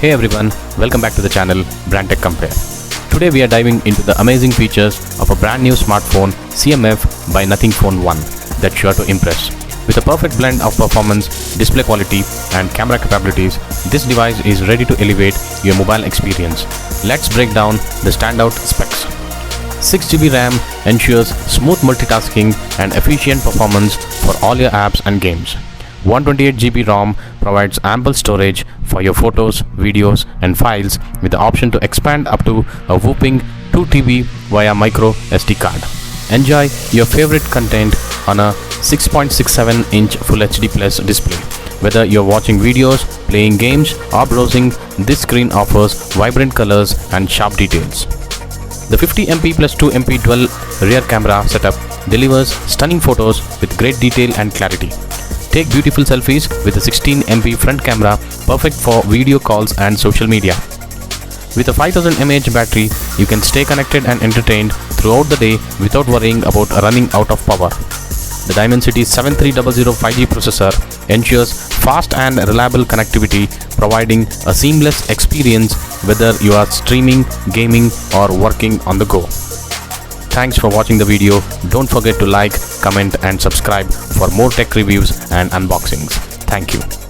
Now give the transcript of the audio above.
Hey everyone, welcome back to the channel Brand Tech Compare. Today we are diving into the amazing features of a brand new smartphone CMF by Nothing Phone 1 that's sure to impress. With a perfect blend of performance, display quality and camera capabilities, this device is ready to elevate your mobile experience. Let's break down the standout specs. 6 GB RAM ensures smooth multitasking and efficient performance for all your apps and games. 128 GB ROM provides ample storage for your photos, videos and files with the option to expand up to a whopping 2 TB via microSD card. Enjoy your favorite content on a 6.67-inch Full HD Plus display. Whether you're watching videos, playing games or browsing, this screen offers vibrant colors and sharp details. The 50MP plus 2MP dual rear camera setup delivers stunning photos with great detail and clarity. Take beautiful selfies with a 16MP front camera, perfect for video calls and social media. With a 5000 mAh battery, you can stay connected and entertained throughout the day without worrying about running out of power. The Dimensity 7300 5G processor ensures fast and reliable connectivity, providing a seamless experience whether you are streaming, gaming or working on the go. Thanks for watching the video. Don't forget to like, comment and subscribe for more tech reviews and unboxings. Thank you.